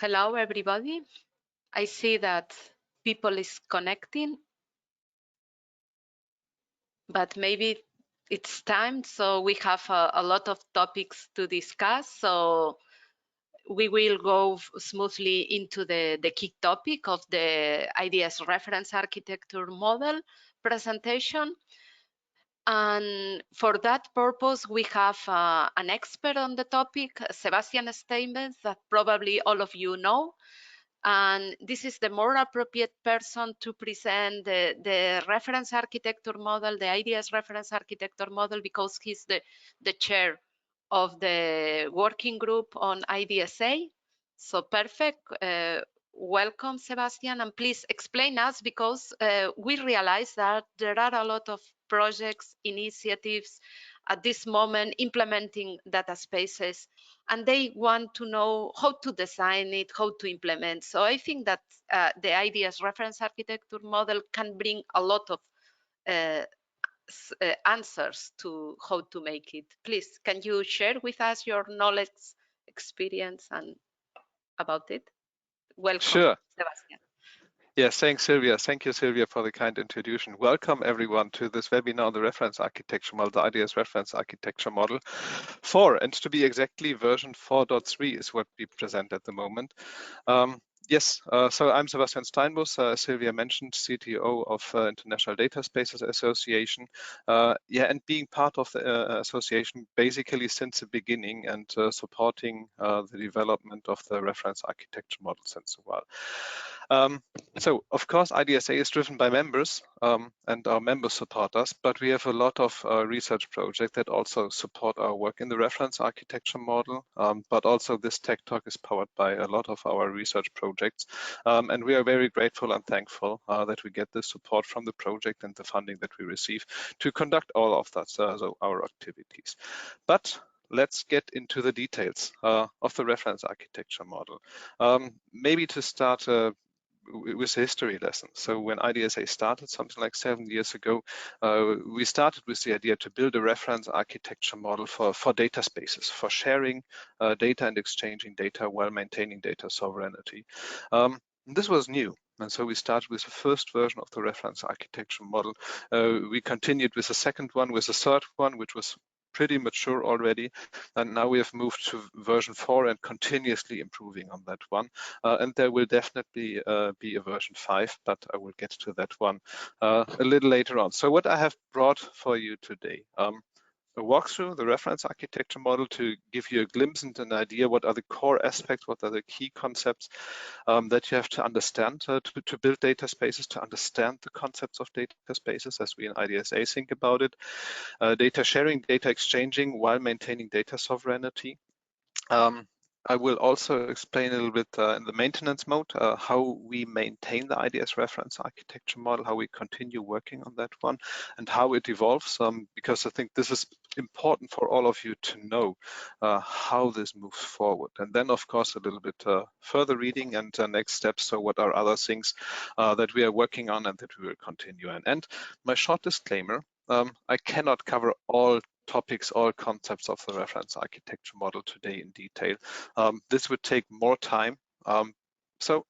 Hello, everybody. I see that people is connecting, but maybe it's time. So we have a lot of topics to discuss. So we will go smoothly into the key topic of the IDS Reference Architecture Model presentation. And for that purpose, we have an expert on the topic, Sebastian Steinbuss, that probably all of you know. And this is the more appropriate person to present the reference architecture model, the IDS reference architecture model, because he's the chair of the working group on IDSA. So perfect. Welcome, Sebastian, and please explain us, because we realize that there are a lot of projects, initiatives at this moment implementing Dataspaces, and they want to know how to design it, how to implement. So I think that the IDS reference architecture model can bring a lot of answers to how to make it. Please, can you share with us your knowledge, experience, and about it? Welcome, sure. Sebastian. Yes, thanks, Silvia. Thank you, Silvia, for the kind introduction. Welcome, everyone, to this webinar on the reference architecture model, the IDS Reference Architecture Model 4. And to be exactly, version 4.3 is what we present at the moment. Yes, so I'm Sebastian Steinbuss, Silvia mentioned, CTO of International Dataspaces Association. And being part of the association basically since the beginning, and supporting the development of the reference architecture model since a while. So, of course, IDSA is driven by members, and our members support us, but we have a lot of research projects that also support our work in the reference architecture model, but also this Tech Talk is powered by a lot of our research projects, and we are very grateful and thankful that we get the support from the project and the funding that we receive to conduct all of that, so our activities. But let's get into the details of the reference architecture model. Maybe to start with a history lesson. So when IDSA started something like 7 years ago, we started with the idea to build a reference architecture model for dataspaces, for sharing data and exchanging data while maintaining data sovereignty. This was new. And so we started with the first version of the reference architecture model. We continued with the second one, with the third one, which was pretty mature already, and now we have moved to version 4 and continuously improving on that one, and there will definitely be a version 5, but I will get to that one a little later on. So what I have brought for you today, a walkthrough the reference architecture model to give you a glimpse and an idea what are the core aspects, what are the key concepts that you have to understand to build data spaces, to understand the concepts of data spaces as we in IDSA think about it, data sharing, data exchanging while maintaining data sovereignty. I will also explain a little bit in the maintenance mode how we maintain the IDS reference architecture model, how we continue working on that one, and how it evolves, because I think this is important for all of you to know how this moves forward. And then, of course, a little bit further reading and next steps. So what are other things that we are working on and that we will continue on? And my short disclaimer, I cannot cover all topics, all concepts of the reference architecture model today in detail. This would take more time. So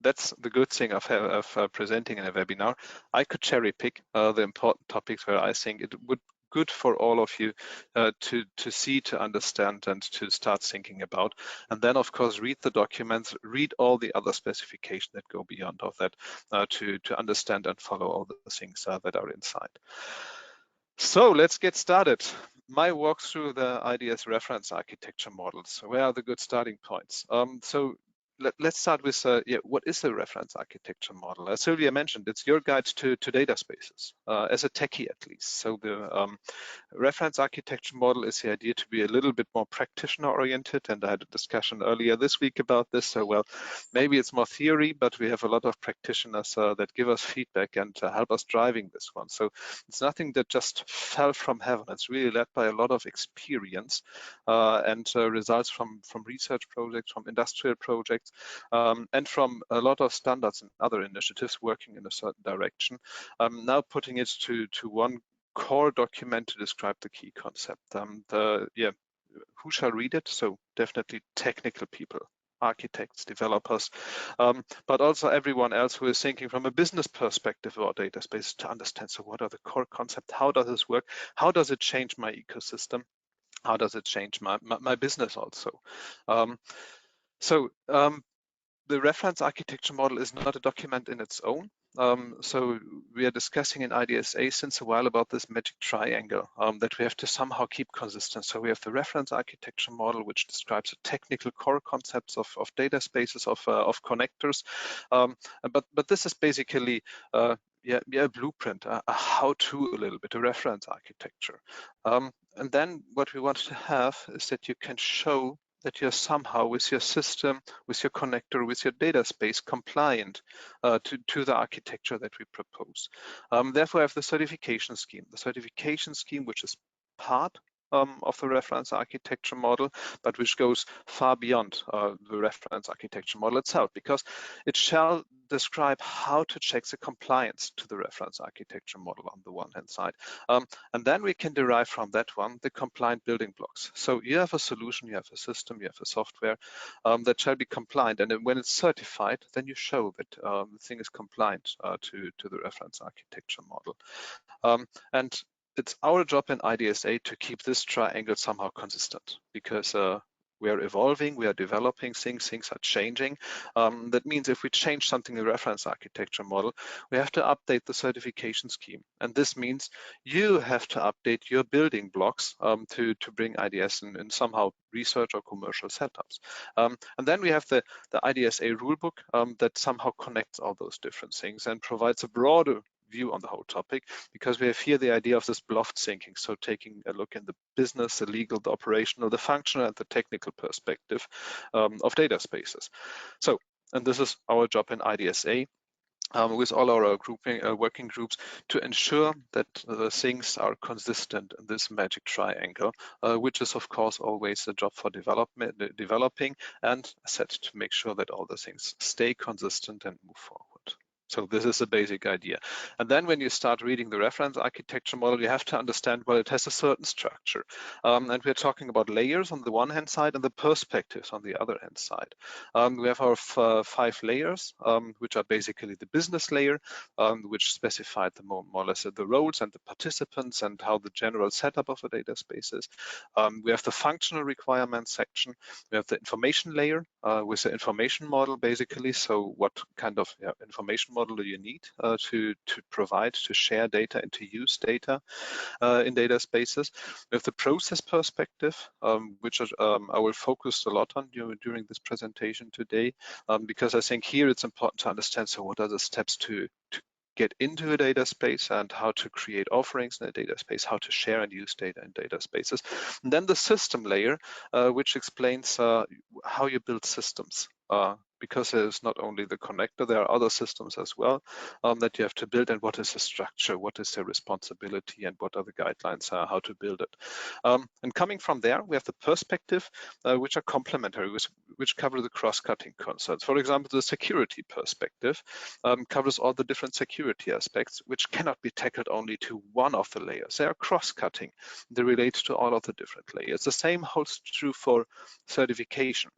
that's the good thing of presenting in a webinar. I could cherry pick the important topics where I think it would good for all of you to see, to understand, and to start thinking about. And then, of course, read the documents, read all the other specifications that go beyond of that to understand and follow all the things that are inside. So let's get started. My walk through the IDS reference architecture models. Where are the good starting points? So let's start with what is a reference architecture model? As Silvia mentioned, it's your guide to data spaces, as a techie at least. So the reference architecture model is the idea to be a little bit more practitioner oriented, and I had a discussion earlier this week about this. So well, maybe it's more theory, but we have a lot of practitioners that give us feedback and help us driving this one. So it's nothing that just fell from heaven. It's really led by a lot of experience and results from research projects, from industrial projects, and from a lot of standards and other initiatives working in a certain direction. Now putting it to one core document to describe the key concept. Who shall read it? So definitely technical people. architects, developers, but also everyone else who is thinking from a business perspective about data spaces to understand, so what are the core concepts? How does this work? How does it change my ecosystem? How does it change my business also? The reference architecture model is not a document in its own. So we are discussing in IDSA since a while about this magic triangle that we have to somehow keep consistent. So we have the reference architecture model, which describes the technical core concepts of data spaces, of connectors. But this is basically a blueprint, a how-to a little bit, a reference architecture. And then what we want to have is that you can show that you're somehow with your system, with your connector, with your data space compliant to the architecture that we propose. Therefore, I have the certification scheme. The certification scheme, which is part of the reference architecture model, but which goes far beyond the reference architecture model itself, because it shall describe how to check the compliance to the reference architecture model on the one hand side. And then we can derive from that one the compliant building blocks. So you have a solution, you have a system, you have a software that shall be compliant. And then when it's certified, then you show that the thing is compliant to the reference architecture model. And it's our job in IDSA to keep this triangle somehow consistent, because we are evolving, we are developing things are changing. That means if we change something in the reference architecture model, we have to update the certification scheme. And this means you have to update your building blocks to bring IDS in somehow research or commercial setups. And then we have the IDSA rulebook that somehow connects all those different things and provides a broader view on the whole topic, because we have here the idea of this bluffed thinking. So taking a look in the business, the legal, the operational, the functional, and the technical perspective of data spaces. So, and this is our job in IDSA with all our working groups to ensure that the things are consistent in this magic triangle, which is of course always a job for developing and set to make sure that all the things stay consistent and move forward. So this is the basic idea. And then when you start reading the reference architecture model, you have to understand, well, it has a certain structure. And we're talking about layers on the one hand side and the perspectives on the other hand side. We have our 5 layers, which are basically the business layer, which specified more or less the roles and the participants and how the general setup of a data space is. We have the functional requirements section. We have the information layer with the information model, basically. So what kind of information model do you need to provide, to share data and to use data in data spaces? We have the process perspective, which I will focus a lot on during this presentation today, because I think here it's important to understand, so what are the steps to get into a data space and how to create offerings in a data space, how to share and use data in data spaces. And then the system layer, which explains how you build systems. Because there's not only the connector, there are other systems as well that you have to build, and what is the structure, what is the responsibility, and what are the guidelines, how to build it. And coming from there, we have the perspective, which are complementary, which cover the cross-cutting concerns. For example, the security perspective covers all the different security aspects, which cannot be tackled only to one of the layers. They are cross-cutting. They relate to all of the different layers. The same holds true for certification.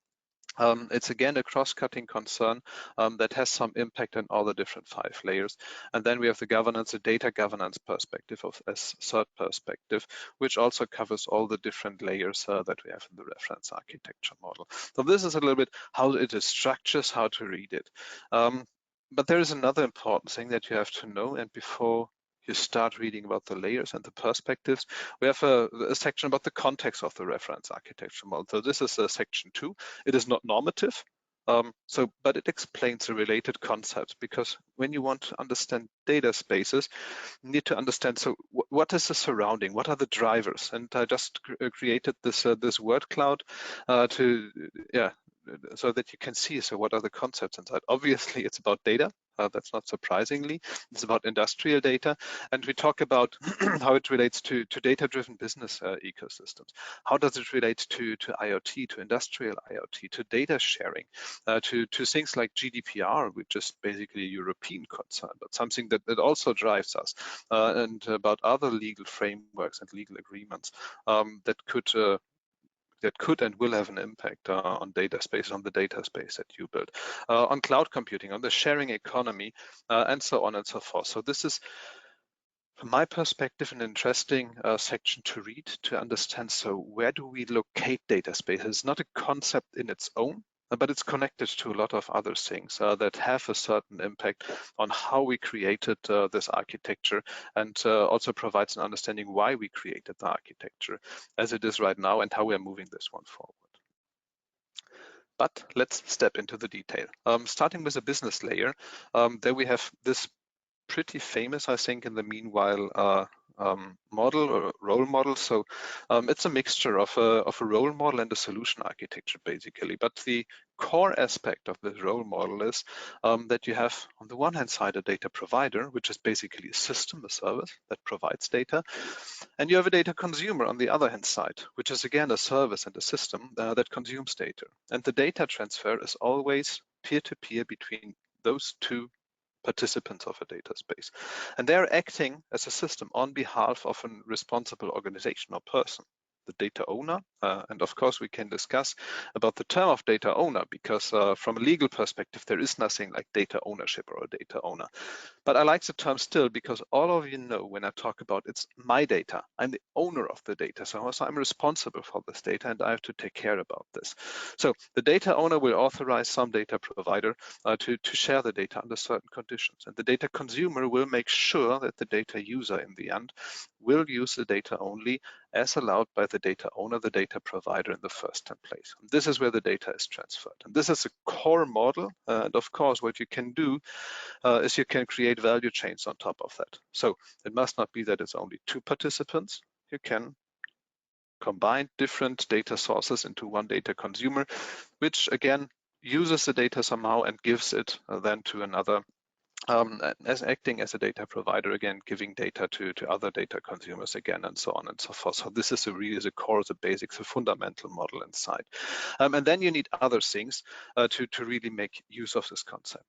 It's again a cross-cutting concern that has some impact on all the different 5 layers. And then we have the governance, the data governance perspective as third perspective, which also covers all the different layers that we have in the reference architecture model. So this is a little bit how it is structured, how to read it. But there is another important thing that you have to know, and before you start reading about the layers and the perspectives, we have a section about the context of the reference architecture model. So this is section 2. It is not normative, but it explains the related concepts, because when you want to understand data spaces, you need to understand, so what is the surrounding, what are the drivers? And I just created this word cloud so that you can see, so what are the concepts inside? Obviously, it's about data. That's not surprisingly. It's about industrial data. And we talk about how it relates to data-driven business ecosystems. How does it relate to IoT, to industrial IoT, to data sharing, to things like GDPR, which is basically a European concern, but something that also drives us, and about other legal frameworks and legal agreements that could that could and will have an impact on data space, on the data space that you build, on cloud computing, on the sharing economy, and so on and so forth. So this is, from my perspective, an interesting section to read, to understand. So where do we locate data space? It's not a concept in its own, but it's connected to a lot of other things that have a certain impact on how we created this architecture, and also provides an understanding why we created the architecture as it is right now and how we're moving this one forward. But let's step into the detail. Starting with the business layer, there we have this pretty famous, I think, in the meanwhile, model or role model. So it's a mixture of a role model and a solution architecture, basically. But the core aspect of this role model is that you have, on the one hand side, a data provider, which is basically a system, a service that provides data. And you have a data consumer on the other hand side, which is again a service and a system that consumes data. And the data transfer is always peer-to-peer between those two participants of a data space. And they're acting as a system on behalf of a responsible organization or person, the data owner. And of course, we can discuss about the term of data owner, because from a legal perspective, there is nothing like data ownership or a data owner. But I like the term still, because all of you know when I talk about it's my data, I'm the owner of the data. So also I'm responsible for this data and I have to take care about this. So the data owner will authorize some data provider to share the data under certain conditions. And the data consumer will make sure that the data user in the end will use the data only as allowed by the data owner, the data provider in the first place. And this is where the data is transferred. And this is a core model. And of course, what you can do is you can create value chains on top of that. So it must not be that it's only two participants. You can combine different data sources into one data consumer, which again uses the data somehow and gives it then to another, as acting as a data provider, again, giving data to other data consumers again, and so on and so forth. So this is really the core, the basics, the fundamental model inside. And then you need other things to really make use of this concept.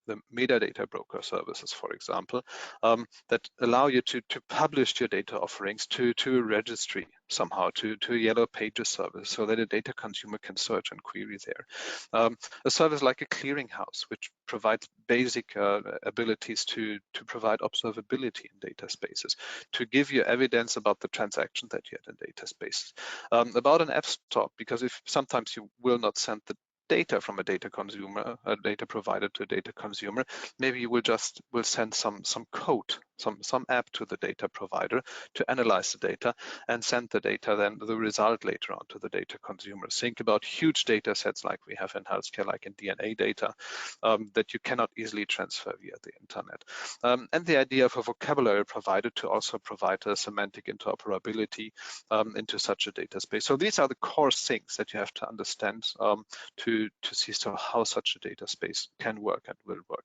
The metadata broker services, for example, that allow you to publish your data offerings to a registry somehow, to a Yellow Pages service, so that a data consumer can search and query there. A service like a clearinghouse, which provides basic abilities to provide observability in data spaces, to give you evidence about the transaction that you had in data spaces. About an app store, because if sometimes you will not send the data from a data consumer, a data provider to a data consumer, maybe you will send some code, some app to the data provider to analyze the data and send the data, then the result later on to the data consumer. Think about huge data sets like we have in healthcare, like in DNA data, that you cannot easily transfer via the internet. And the idea of a vocabulary provider to also provide a semantic interoperability into such a data space. So these are the core things that you have to understand to see how such a data space can work and will work.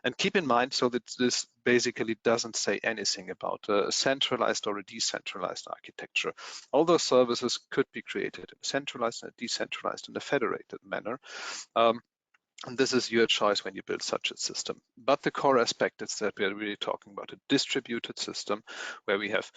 And keep in mind, so that this basically doesn't say anything about a centralized or a decentralized architecture. All those services could be created in a centralized and a decentralized and a federated manner. And this is your choice when you build such a system. But the core aspect is that we're really talking about a distributed system where we have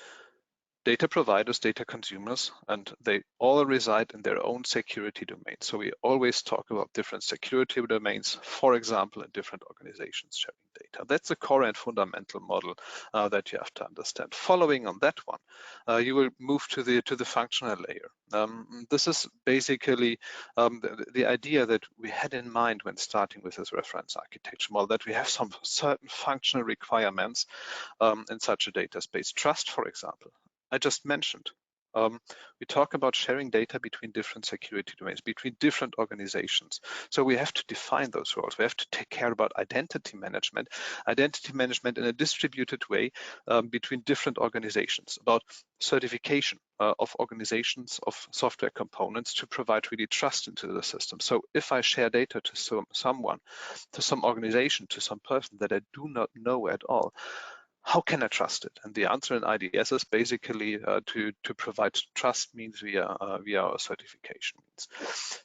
data providers, data consumers, and they all reside in their own security domain. So we always talk about different security domains, for example, in different organizations sharing data. That's the core and fundamental model that you have to understand. Following on that one, you will move to the functional layer. This is basically the idea that we had in mind when starting with this reference architecture model, that we have some certain functional requirements in such a data space. Trust, for example, I just mentioned. We talk about sharing data between different security domains, between different organizations. So we have to define those roles. We have to take care about identity management in a distributed way between different organizations, about certification of organizations, of software components to provide really trust into the system. So if I share data to someone, to some organization, to some person that I do not know at all, how can I trust it? And the answer in IDS is basically to provide trust means via our certification means.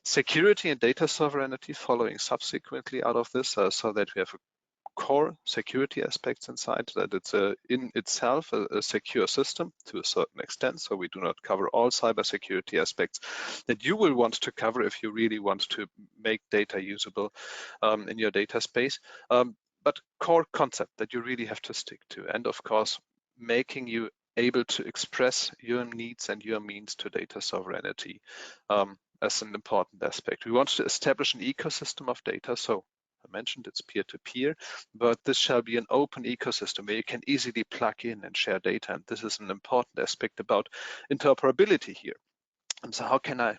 Security and data sovereignty following subsequently out of this, so that we have a core security aspects inside, that it's in itself a secure system to a certain extent. So we do not cover all cybersecurity aspects that you will want to cover if you really want to make data usable in your data space. But core concept that you really have to stick to. And of course, making you able to express your needs and your means to data sovereignty as an important aspect. We want to establish an ecosystem of data. So I mentioned it's peer-to-peer, but this shall be an open ecosystem where you can easily plug in and share data. And this is an important aspect about interoperability here. And so how can I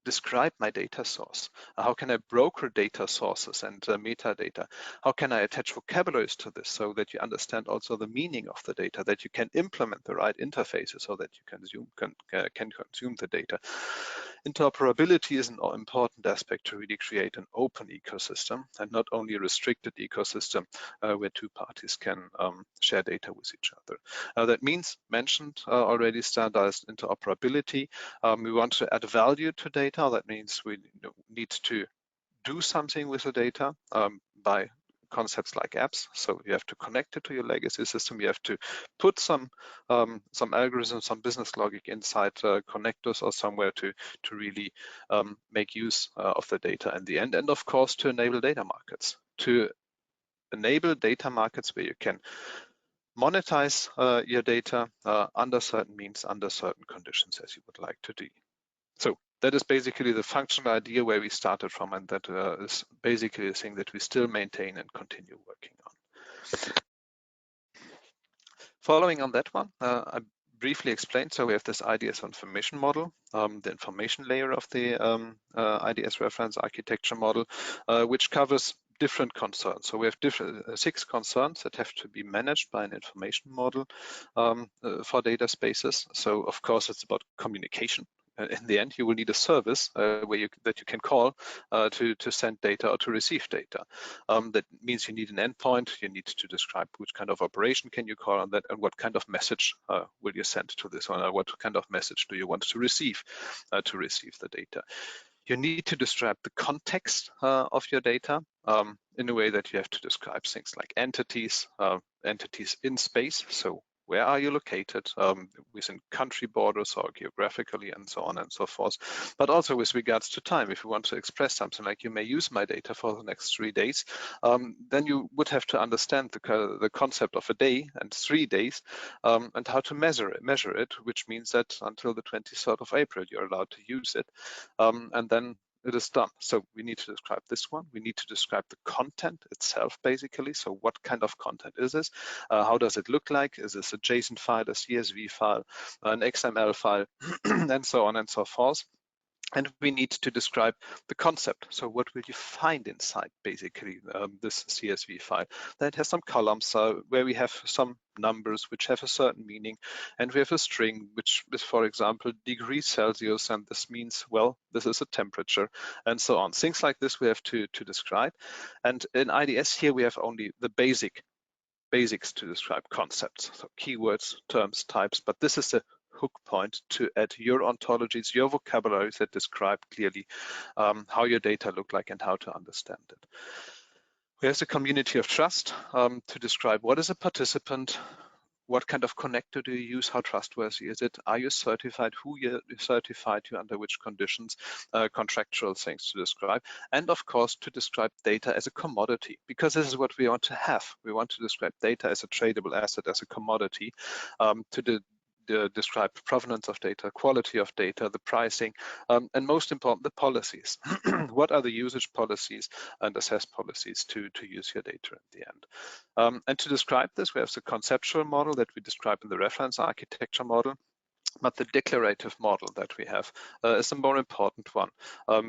describe my data source? How can I broker data sources and metadata? How can I attach vocabularies to this so that you understand also the meaning of the data, that you can implement the right interfaces so that you can consume the data? Interoperability is an important aspect to really create an open ecosystem and not only a restricted ecosystem where two parties can share data with each other. That means, mentioned already, standardized interoperability. We want to add value to data. That means we need to do something with the data by concepts like apps. So you have to connect it to your legacy system. You have to put some algorithms, some business logic inside connectors or somewhere to really make use of the data in the end. And of course, to enable data markets, where you can monetize your data under certain means, under certain conditions, as you would like to do. So that is basically the functional idea where we started from, and that is basically a thing that we still maintain and continue working on. Following on that one, I briefly explained, so we have this IDS Information Model, the information layer of the IDS Reference Architecture Model, which covers different concerns. So we have 6 concerns that have to be managed by an information model for Dataspaces. So of course, it's about communication. In the end, you will need a service that you can call to send data or to receive data. That means you need an endpoint. You need to describe which kind of operation can you call on that, and what kind of message will you send to this one, or what kind of message do you want to receive the data. You need to describe the context of your data in a way that you have to describe things like entities in space. So where are you located within country borders or geographically, and so on and so forth. But also with regards to time, if you want to express something like you may use my data for the next 3 days, then you would have to understand the concept of a day and 3 days and how to measure it, which means that until the 23rd of April, you're allowed to use it. And then it is done. So we need to describe this one. We need to describe the content itself, basically. So what kind of content is this? How does it look like? Is this a JSON file, a CSV file, an XML file, and so on and so forth? And we need to describe the concept. So what will you find inside, basically, this CSV file? That has some columns where we have some numbers which have a certain meaning, and we have a string which is, for example, degrees Celsius, and this means, well, this is a temperature, and so on. Things like this we have to describe. And in IDS here, we have only the basics to describe concepts, so keywords, terms, types, but this is a hook point to add your ontologies, your vocabularies that describe clearly how your data look like and how to understand it. We have the community of trust to describe what is a participant, what kind of connector do you use, how trustworthy is it, are you certified, who you certified to, under which conditions, contractual things to describe, and of course to describe data as a commodity, because this is what we want to have. We want to describe data as a tradable asset, as a commodity, to describe provenance of data, quality of data, the pricing, and most important, the policies. What are the usage policies and access policies to use your data in the end? And to describe this, we have the conceptual model that we describe in the reference architecture model. But the declarative model that we have is a more important one,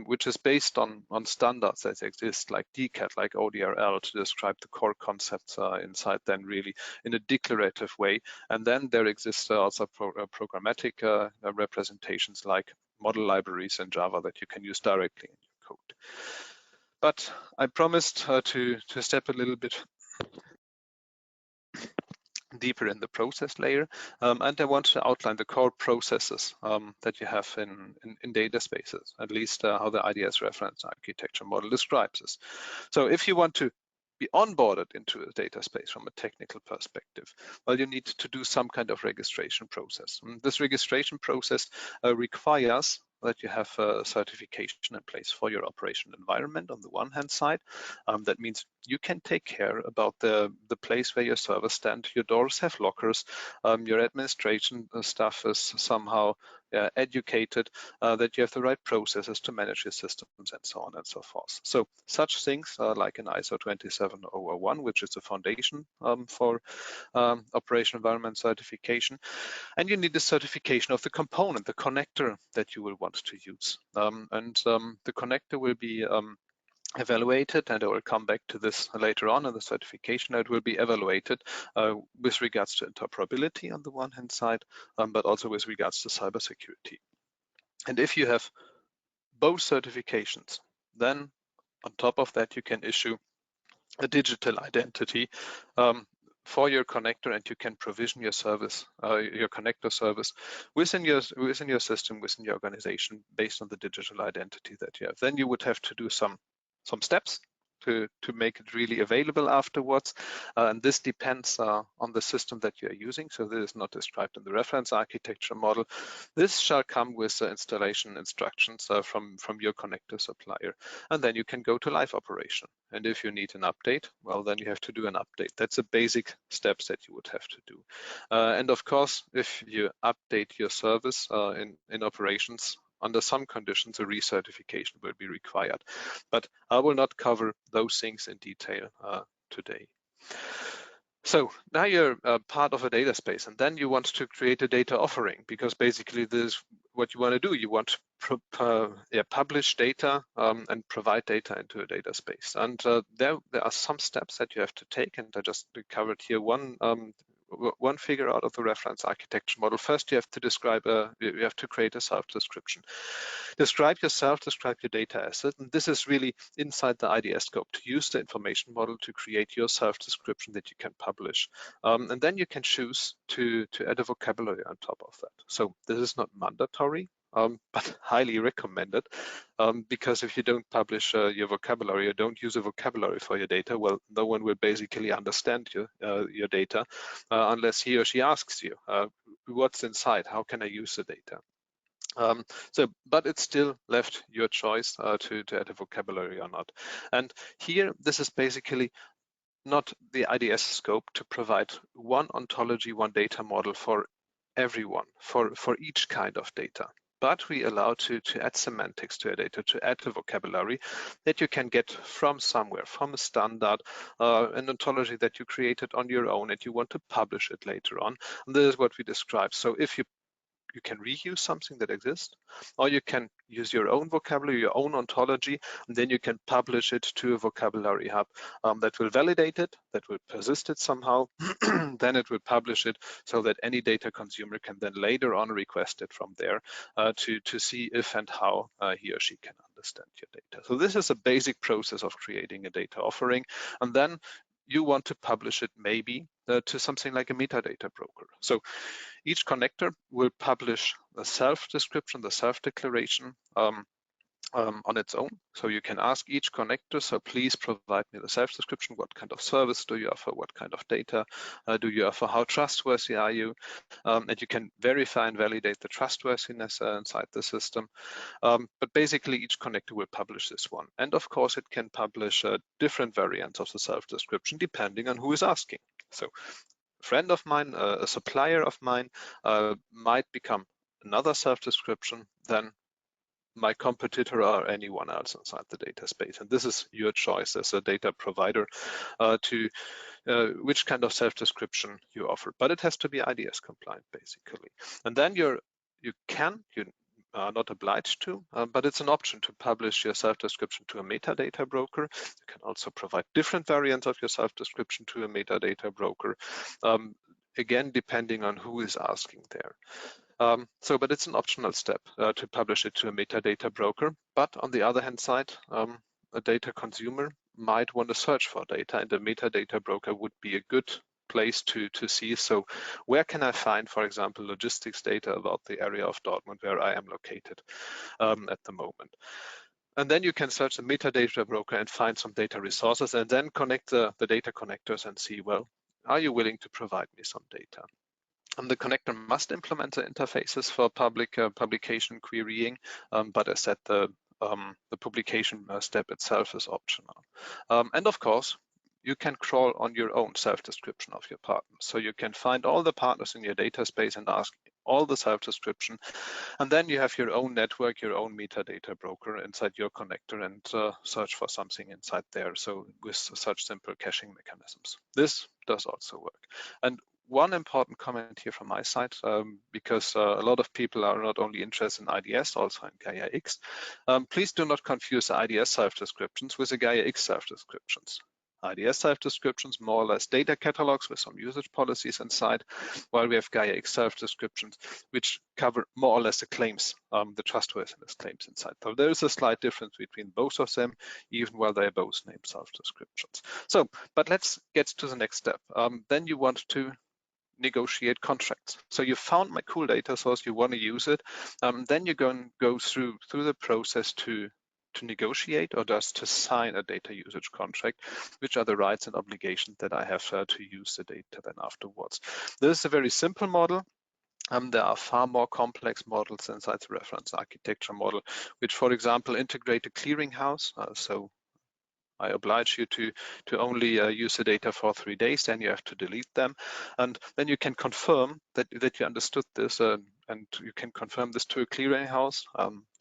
which is based on standards that exist, like DCAT, like ODRL, to describe the core concepts inside then really in a declarative way. And then there exists also programmatic representations like model libraries in Java that you can use directly in your code. But I promised to step a little bit deeper in the process layer, and I want to outline the core processes that you have in Dataspaces, at least how the IDS Reference Architecture Model describes this. So if you want to be onboarded into a data space from a technical perspective, well, you need to do some kind of registration process. And this registration process requires that you have a certification in place for your operation environment on the one hand side. That means you can take care about the place where your servers stand. Your doors have lockers. Your administration staff is somehow educated, that you have the right processes to manage your systems and so on and so forth. So such things like an ISO 27001, which is the foundation for operation environment certification. And you need the certification of the component, the connector that you will want to use. The connector will be evaluated, and I will come back to this later on in the certification. It will be evaluated with regards to interoperability on the one hand side, but also with regards to cybersecurity. And if you have both certifications, then on top of that, you can issue a digital identity for your connector, and you can provision your service, your connector service within your system, within your organization, based on the digital identity that you have. Then you would have to do some steps to make it really available afterwards. And this depends on the system that you are using. So this is not described in the reference architecture model. This shall come with the installation instructions from your connector supplier. And then you can go to live operation. And if you need an update, well, then you have to do an update. That's the basic steps that you would have to do. And of course, if you update your service in operations, under some conditions, a recertification will be required. But I will not cover those things in detail today. So now you're part of a data space, and then you want to create a data offering, because basically this is what you want to do. You want to publish data and provide data into a data space. And there are some steps that you have to take, and I just covered here one figure out of the reference architecture model. First, you have to you have to create a self-description. Describe yourself, describe your data asset, and this is really inside the IDS scope, to use the information model to create your self-description that you can publish. And then you can choose to add a vocabulary on top of that. So this is not mandatory, but highly recommended, because if you don't publish your vocabulary, or don't use a vocabulary for your data, well, no one will basically understand your data unless he or she asks you, what's inside, how can I use the data? But it's still left your choice to add a vocabulary or not. And here, this is basically not the IDS scope to provide one ontology, one data model for everyone, for each kind of data. But we allow to add semantics to your data, to add a vocabulary that you can get from somewhere, from a standard, an ontology that you created on your own, and you want to publish it later on. And this is what we describe. So if you can reuse something that exists, or you can use your own vocabulary, your own ontology, and then you can publish it to a vocabulary hub that will validate it, that will persist it somehow, then it will publish it so that any data consumer can then later on request it from there to see if and how he or she can understand your data. So this is a basic process of creating a data offering, and then you want to publish it maybe to something like a metadata broker. So each connector will publish the self-description, the self-declaration on its own. So you can ask each connector, so please provide me the self-description. What kind of service do you offer? What kind of data do you offer? How trustworthy are you? And you can verify and validate the trustworthiness inside the system. But basically, each connector will publish this one. And of course, it can publish different variants of the self-description depending on who is asking. So a friend of mine, a supplier of mine might become another self-description than my competitor or anyone else inside the data space. And this is your choice as a data provider to which kind of self-description you offer. But it has to be IDS compliant, basically. And then you are not obliged to, but it's an option to publish your self-description to a metadata broker. You can also provide different variants of your self-description to a metadata broker, again, depending on who is asking there. But it's an optional step to publish it to a metadata broker. But on the other hand side, a data consumer might want to search for data, and a metadata broker would be a good place to see. So where can I find, for example, logistics data about the area of Dortmund where I am located at the moment? And then you can search the metadata broker and find some data resources and then connect the data connectors and see, well, are you willing to provide me some data? And the connector must implement the interfaces for publication querying, but as said, the publication step itself is optional. And of course, you can crawl on your own self-description of your partners. So you can find all the partners in your data space and ask all the self-description. And then you have your own network, your own metadata broker inside your connector and search for something inside there. So with such simple caching mechanisms, this does also work. And one important comment here from my side, because a lot of people are not only interested in IDS, also in Gaia-X. Please do not confuse the IDS self-descriptions with the Gaia-X self-descriptions. IDS self-descriptions, more or less data catalogs with some usage policies inside, while we have Gaia-X self-descriptions, which cover more or less the claims, the trustworthiness claims inside. So there is a slight difference between both of them, even while they are both named self-descriptions. So, but let's get to the next step. Then you want to negotiate contracts. So you found my cool data source, you want to use it, then you're going to go through the process to negotiate or just to sign a data usage contract, which are the rights and obligations that I have to use the data then afterwards. This is a very simple model. There are far more complex models inside the reference architecture model, which, for example, integrate a clearinghouse. So I oblige you to only use the data for 3 days, then you have to delete them. And then you can confirm that you understood this and you can confirm this to a clearinghouse,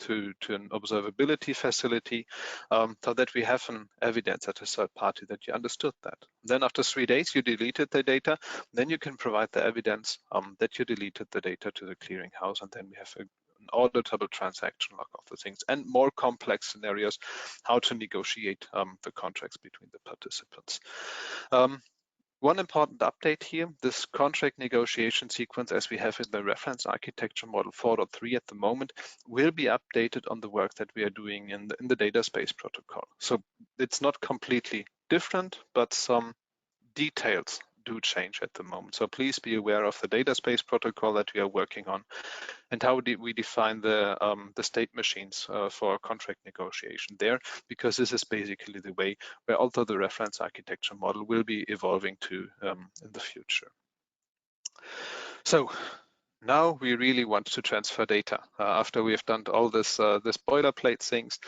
to an observability facility, so that we have an evidence at a third party that you understood that. Then after 3 days, you deleted the data, then you can provide the evidence that you deleted the data to the clearinghouse, and then we have an auditable transaction log of the things, and more complex scenarios, how to negotiate the contracts between the participants. One important update here, this contract negotiation sequence, as we have in the reference architecture model 4.3 at the moment, will be updated on the work that we are doing in the Dataspace protocol. So it's not completely different, but some details do change at the moment. So please be aware of the Dataspace protocol that we are working on and how we define the state machines for contract negotiation there, because this is basically the way where also the reference architecture model will be evolving to in the future. So now we really want to transfer data after we have done all this boilerplate things.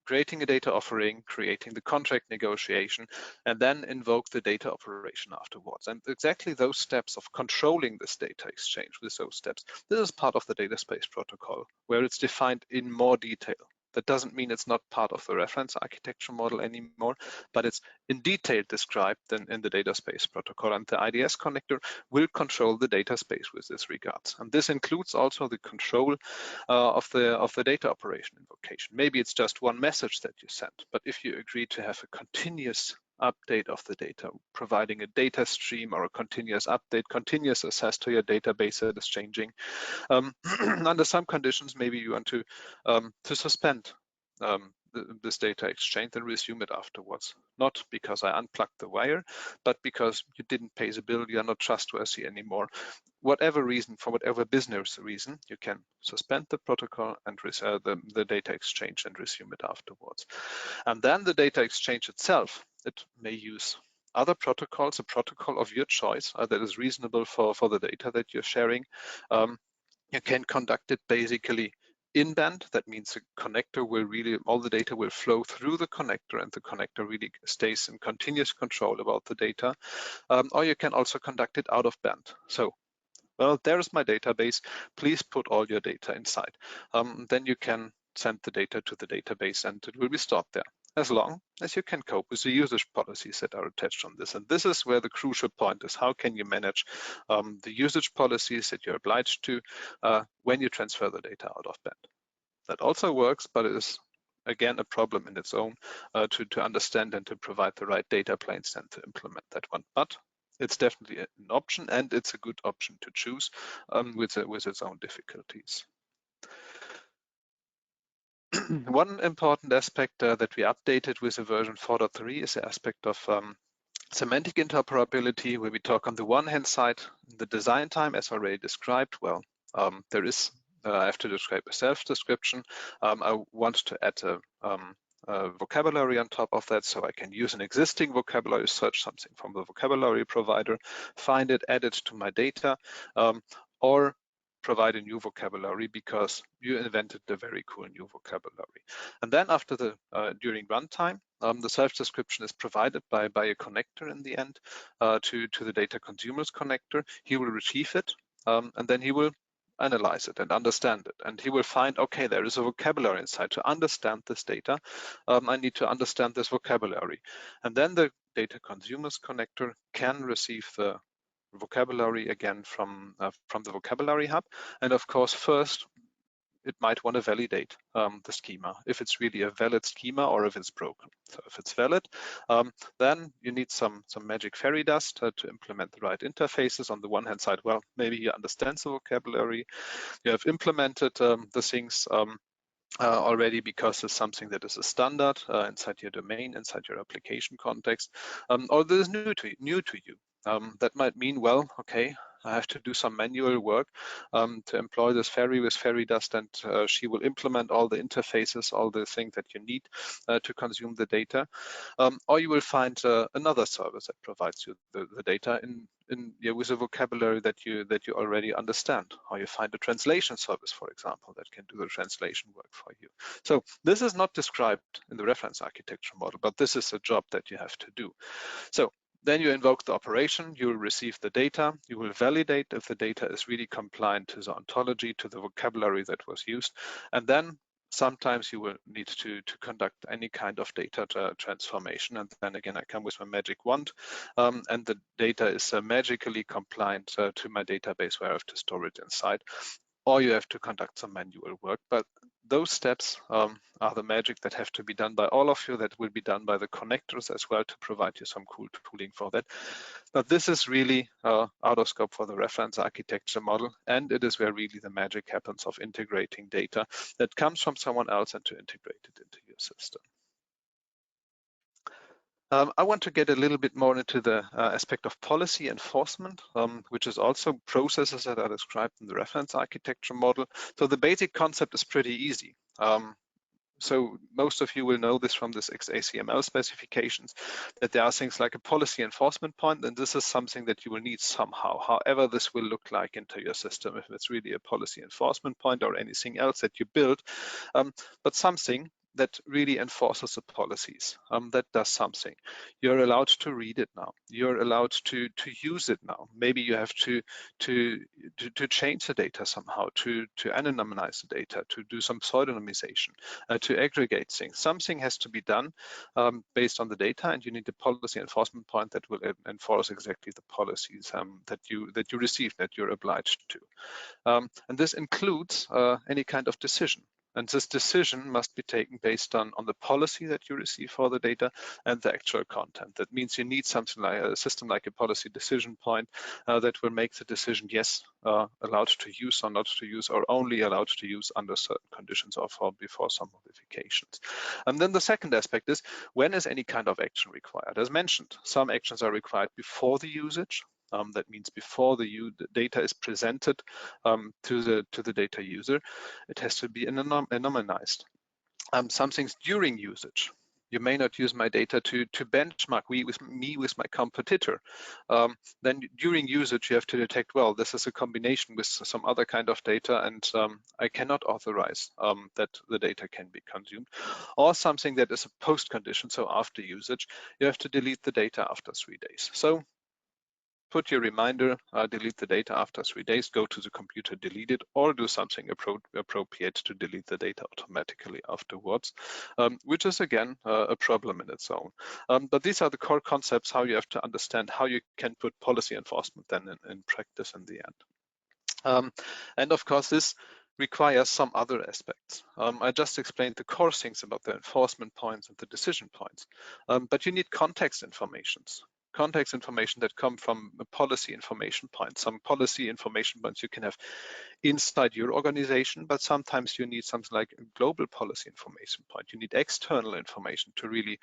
Creating a data offering, creating the contract negotiation, and then invoke the data operation afterwards. And exactly those steps of controlling this data exchange with those steps, this is part of the Dataspace protocol, where it's defined in more detail. That doesn't mean it's not part of the reference architecture model anymore, but it's in detail described in the Dataspace protocol, and the IDS connector will control the data space with this regards. And this includes also the control of the data operation invocation. Maybe it's just one message that you send, but if you agree to have a continuous update of the data, providing a data stream or a continuous update, continuous access to your database that is changing. Under some conditions, maybe you want to suspend this data exchange and resume it afterwards. Not because I unplugged the wire, but because you didn't pay the bill, you're not trustworthy anymore. Whatever reason, for whatever business reason, you can suspend the protocol and the data exchange and resume it afterwards. And then the data exchange itself, it may use other protocols, a protocol of your choice that is reasonable for the data that you're sharing. You can conduct it basically in-band. That means the connector will really, all the data will flow through the connector and the connector really stays in continuous control about the data. Or you can also conduct it out of band. So, well, there's my database. Please put all your data inside. Then you can send the data to the database and it will be stored there, as long as you can cope with the usage policies that are attached on this. And this is where the crucial point is. How can you manage the usage policies that you're obliged to when you transfer the data out of band? That also works, but it is, again, a problem in its own to understand and to provide the right data planes and to implement that one. But it's definitely an option, and it's a good option to choose with its own difficulties. One important aspect that we updated with the version 4.3 is the aspect of semantic interoperability, where we talk on the one hand side, the design time, as already described. Well, there is I have to describe a self-description. I want to add a vocabulary on top of that, so I can use an existing vocabulary, search something from the vocabulary provider, find it, add it to my data, or provide a new vocabulary because you invented a very cool new vocabulary. And then after the during runtime, the self-description is provided by a connector in the end to the data consumers connector. He will retrieve it, and then he will analyze it and understand it. And he will find, okay, there is a vocabulary inside. To understand this data, I need to understand this vocabulary. And then the data consumers connector can receive the vocabulary again from the vocabulary hub. And of course, first, it might want to validate the schema, if it's really a valid schema or if it's broken. So if it's valid, then you need some magic fairy dust to implement the right interfaces. On the one hand side, well, maybe he understands the vocabulary. You have implemented the things already because it's something that is a standard inside your domain, inside your application context, or that is new to you. That might mean, well, okay, I have to do some manual work to employ this fairy with fairy dust, and she will implement all the interfaces, all the things that you need to consume the data. Or you will find another service that provides you the data with a vocabulary that you already understand. Or you find a translation service, for example, that can do the translation work for you. So this is not described in the reference architecture model, but this is a job that you have to do. So then you invoke the operation, you will receive the data, you will validate if the data is really compliant to the ontology, to the vocabulary that was used, and then sometimes you will need to conduct any kind of data transformation. And then again, I come with my magic wand, and the data is magically compliant to my database where I have to store it inside. Or you have to conduct some manual work. But those steps are the magic that have to be done by all of you, that will be done by the connectors as well to provide you some cool tooling for that. But this is really out of scope for the reference architecture model, and it is where really the magic happens of integrating data that comes from someone else and to integrate it into your system. I want to get a little bit more into the aspect of policy enforcement, which is also processes that are described in the reference architecture model. So the basic concept is pretty easy. So most of you will know this from this XACML specifications, that there are things like a policy enforcement point, and this is something that you will need somehow, however this will look like into your system, if it's really a policy enforcement point or anything else that you build, but something that really enforces the policies, that does something. You're allowed to read it now. You're allowed to use it now. Maybe you have to change the data somehow, to anonymize the data, to do some pseudonymization, to aggregate things. Something has to be done based on the data, and you need a policy enforcement point that will enforce exactly the policies that you receive, that you're obliged to. And this includes any kind of decision. And this decision must be taken based on the policy that you receive for the data and the actual content. That means you need something like a system like a policy decision point that will make the decision, yes, allowed to use or not to use, or only allowed to use under certain conditions or before some modifications. And then the second aspect is, when is any kind of action required? As mentioned, some actions are required before the usage. That means before the data is presented to the data user, it has to be anonymized. Some things during usage. You may not use my data to benchmark me with my competitor. Then during usage, you have to detect, well, this is a combination with some other kind of data, and I cannot authorize that the data can be consumed. Or something that is a post condition, so after usage, you have to delete the data after 3 days. So put your reminder, delete the data after 3 days, go to the computer, delete it, or do something appropriate to delete the data automatically afterwards, which is again a problem in its own. But these are the core concepts, how you have to understand how you can put policy enforcement then in practice in the end. And of course, this requires some other aspects. I just explained the core things about the enforcement points and the decision points, but you need context informations. context information that come from a policy information point. Some policy information points you can have inside your organization, but sometimes you need something like a global policy information point. You need external information to really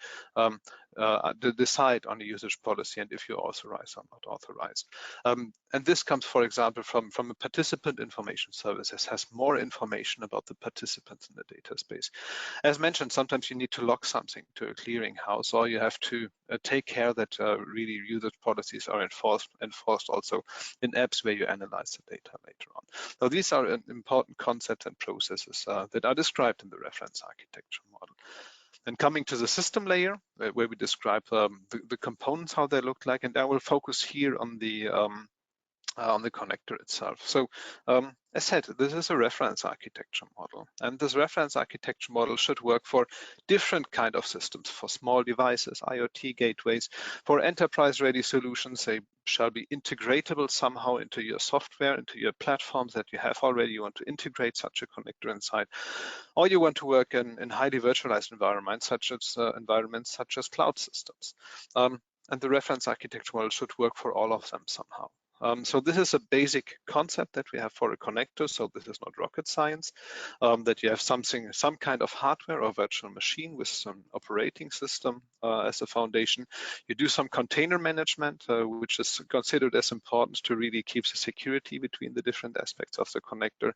decide on a usage policy and if you're authorized or not authorized. And this comes, for example, from a participant information service that has more information about the participants in the data space. As mentioned, sometimes you need to log something to a clearinghouse, or you have to take care that really usage policies are enforced also in apps where you analyze the data later on. So these are important concepts and processes that are described in the reference architecture model. And coming to the system layer, where we describe the components, how they look like, and I will focus here on the connector itself. So as said, this is a reference architecture model, and this reference architecture model should work for different kind of systems, for small devices, IoT gateways, for enterprise-ready solutions. They shall be integratable somehow into your software, into your platforms that you have already. You want to integrate such a connector inside, or you want to work in highly virtualized environments, such as cloud systems. And the reference architecture model should work for all of them somehow. So this is a basic concept that we have for a connector. So this is not rocket science, that you have some kind of hardware or virtual machine with some operating system as a foundation. You do some container management, which is considered as important to really keep the security between the different aspects of the connector.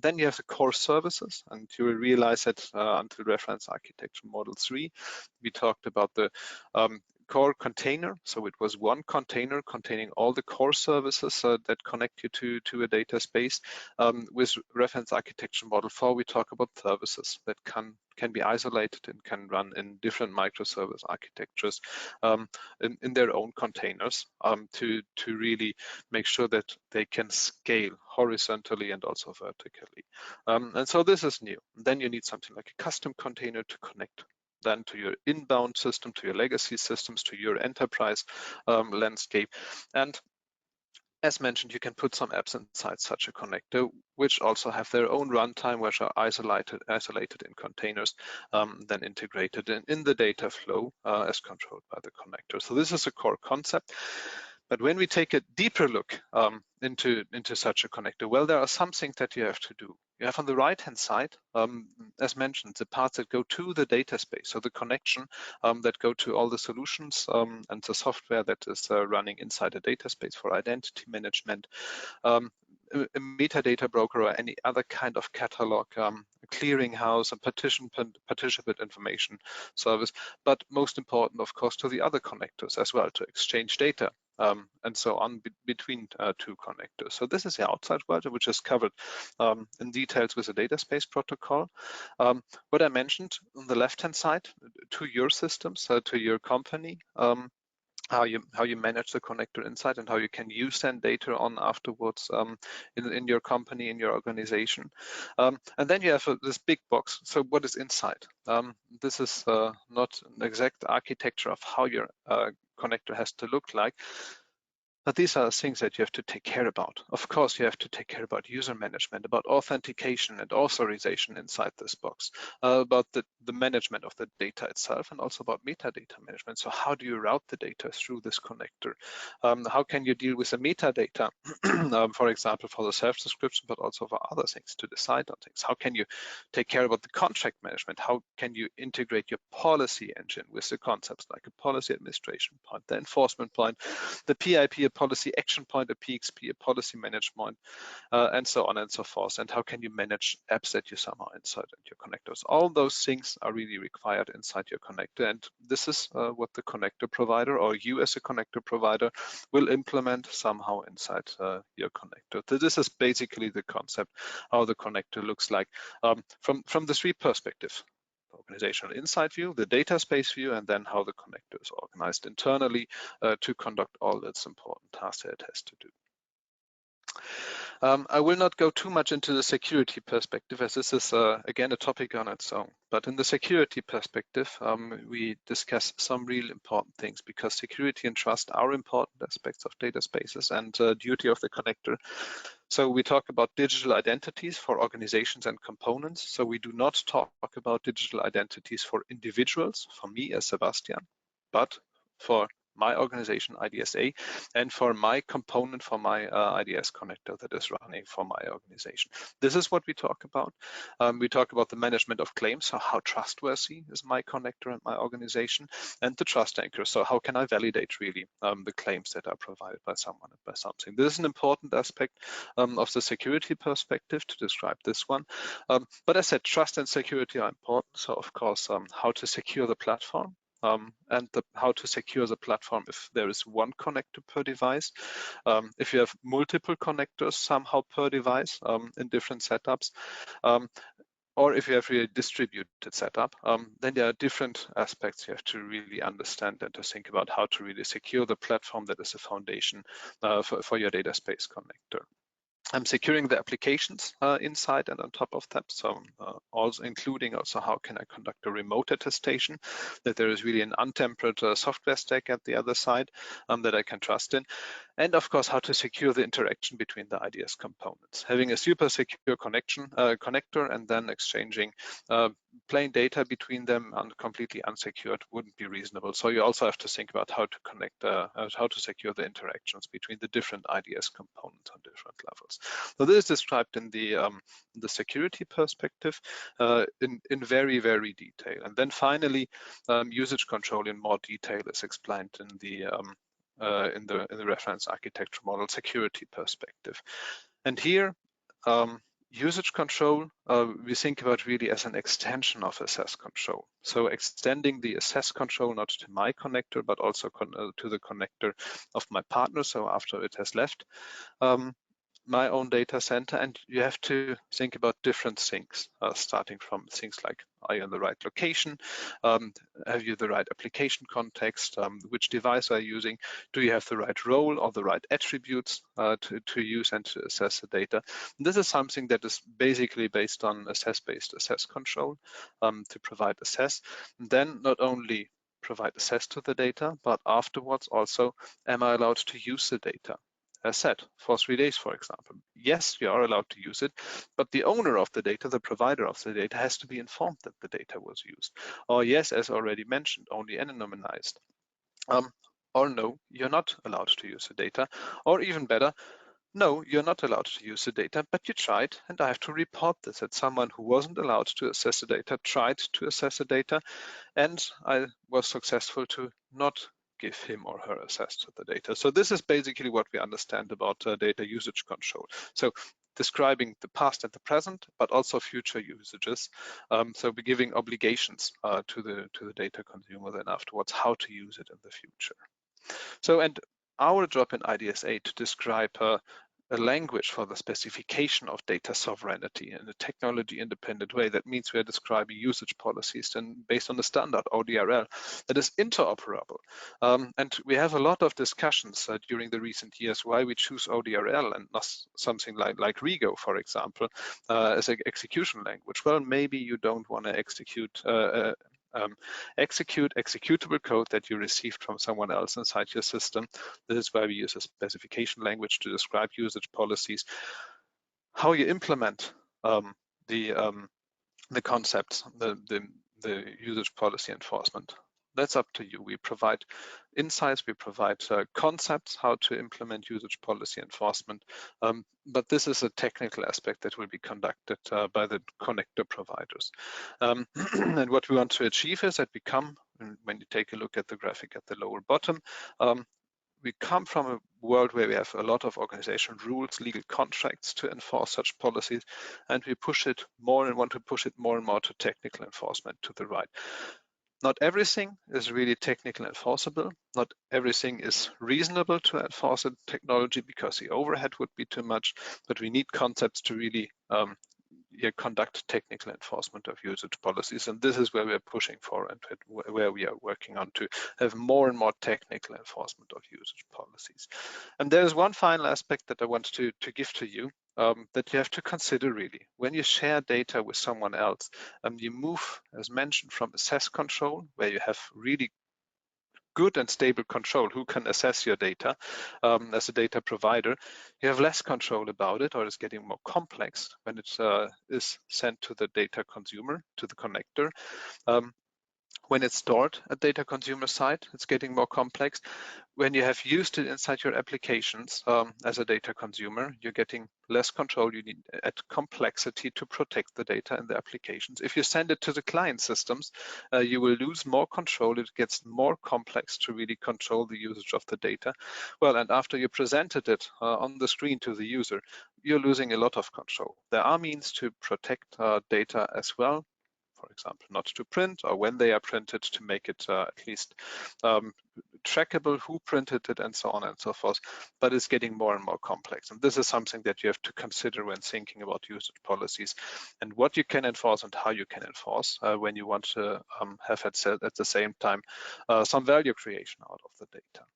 Then you have the core services, and you will realize that until reference architecture model 3, we talked about the core container. So it was one container containing all the core services that connect you to a data space. With reference architecture model 4, we talk about services that can be isolated and can run in different microservice architectures in their own containers to really make sure that they can scale horizontally and also vertically. And so this is new. Then you need something like a custom container to connect then to your inbound system, to your legacy systems, to your enterprise landscape. And as mentioned, you can put some apps inside such a connector, which also have their own runtime, which are isolated in containers, then integrated in the data flow as controlled by the connector. So this is a core concept. But when we take a deeper look into such a connector, well, there are some things that you have to do. You have on the right-hand side, as mentioned, the parts that go to the data space, so the connection that go to all the solutions and the software that is running inside a data space for identity management, a metadata broker or any other kind of catalog, a clearinghouse, a participant information service, but most important, of course, to the other connectors as well, to exchange data and so on between two connectors. So this is the outside world, which is covered in details with the data space protocol. What I mentioned on the left-hand side, to your systems, to your company, how you manage the connector inside and how you can use that data on afterwards in your company, in your organization. And then you have this big box. So what is inside? This is not an exact architecture of how your connector has to look like. But these are things that you have to take care about. Of course, you have to take care about user management, about authentication and authorization inside this box, about the management of the data itself, and also about metadata management. So how do you route the data through this connector? How can you deal with the metadata, for example, for the self-description, but also for other things, to decide on things? How can you take care about the contract management? How can you integrate your policy engine with the concepts like a policy administration point, the enforcement point, the PIP, a policy action point, a PXP, a policy management, and so on and so forth. And how can you manage apps that you somehow insert into your connectors? All those things are really required inside your connector. And this is what the connector provider, or you as a connector provider, will implement somehow inside your connector. So this is basically the concept, how the connector looks like from the three perspectives: organizational insight view, the data space view, and then how the connector is organized internally to conduct all its important tasks that it has to do. I will not go too much into the security perspective, as this is, again, a topic on its own. But in the security perspective, we discuss some real important things, because security and trust are important aspects of data spaces and duty of the connector. So we talk about digital identities for organizations and components. So we do not talk about digital identities for individuals, for me as Sebastian, but for my organization, IDSA, and for my component, for my IDS connector that is running for my organization. This is what we talk about. We talk about the management of claims, so how trustworthy is my connector and my organization, and the trust anchor, so how can I validate really the claims that are provided by someone and by something. This is an important aspect of the security perspective to describe this one. But as I said, trust and security are important, so of course how to secure the platform, and how to secure the platform if there is one connector per device. If you have multiple connectors somehow per device in different setups, or if you have really distributed setup, then there are different aspects you have to really understand and to think about how to really secure the platform that is the foundation for your Dataspace connector. I'm securing the applications inside and on top of that, so also including also how can I conduct a remote attestation, that there is really an untempered software stack at the other side that I can trust in. And of course, how to secure the interaction between the IDS components. Having a super secure connector and then exchanging plain data between them and completely unsecured wouldn't be reasonable. So you also have to think about how to connect, how to secure the interactions between the different IDS components on different levels. So this is described in the security perspective in very, very detail. And then finally, usage control in more detail is explained in the reference architecture model security perspective. And here, usage control, we think about really as an extension of access control. So extending the access control not to my connector, but also to the connector of my partner. So after it has left my own data center, and you have to think about different things, starting from things like, are you in the right location? Have you the right application context? Which device are you using? Do you have the right role or the right attributes to use and to assess the data? And this is something that is basically based on access-based access control to provide access. And then not only provide access to the data, but afterwards also, am I allowed to use the data? As said, for 3 days, for example. Yes, you are allowed to use it, but the owner of the data, the provider of the data, has to be informed that the data was used. Or yes, as already mentioned, only anonymized. Or no, you're not allowed to use the data. Or even better, no, you're not allowed to use the data, but you tried, and I have to report this, that someone who wasn't allowed to access the data tried to access the data, and I was successful to not give him or her access to the data. So this is basically what we understand about data usage control. So describing the past and the present, but also future usages. So we're giving obligations to the data consumer then afterwards, how to use it in the future. So, and our job in IDSA to describe a language for the specification of data sovereignty in a technology independent way. That means we are describing usage policies and based on the standard ODRL that is interoperable. And we have a lot of discussions during the recent years why we choose ODRL and not something like Rego, for example, as an execution language. Well, maybe you don't want to execute executable code that you received from someone else inside your system. This is why we use a specification language to describe usage policies. How you implement the concepts, the usage policy enforcement, that's up to you. We provide insights, we provide concepts how to implement usage policy enforcement, but this is a technical aspect that will be conducted by the connector providers. And what we want to achieve is that we come, when you take a look at the graphic at the lower bottom, we come from a world where we have a lot of organizational rules, legal contracts to enforce such policies, and we push it more and want to push it more and more to technical enforcement to the right. Not everything is really technical enforceable. Not everything is reasonable to enforce in technology because the overhead would be too much, but we need concepts to really conduct technical enforcement of usage policies. And this is where we're pushing for and where we are working on to have more and more technical enforcement of usage policies. And there's one final aspect that I want to give to you that you have to consider really. When you share data with someone else, you move, as mentioned, from access control, where you have really good and stable control, who can access your data as a data provider. You have less control about it, or it's getting more complex when it is sent to the data consumer, to the connector. When it's stored at data consumer side, it's getting more complex. When you have used it inside your applications as a data consumer, you're getting less control. You need add complexity to protect the data in the applications. If you send it to the client systems, you will lose more control. It gets more complex to really control the usage of the data. Well, and after you presented it on the screen to the user, you're losing a lot of control. There are means to protect data as well. For example, not to print, or when they are printed, to make it at least trackable, who printed it, and so on and so forth. But it's getting more and more complex. And this is something that you have to consider when thinking about usage policies and what you can enforce and how you can enforce when you want to have at the same time some value creation out of the data.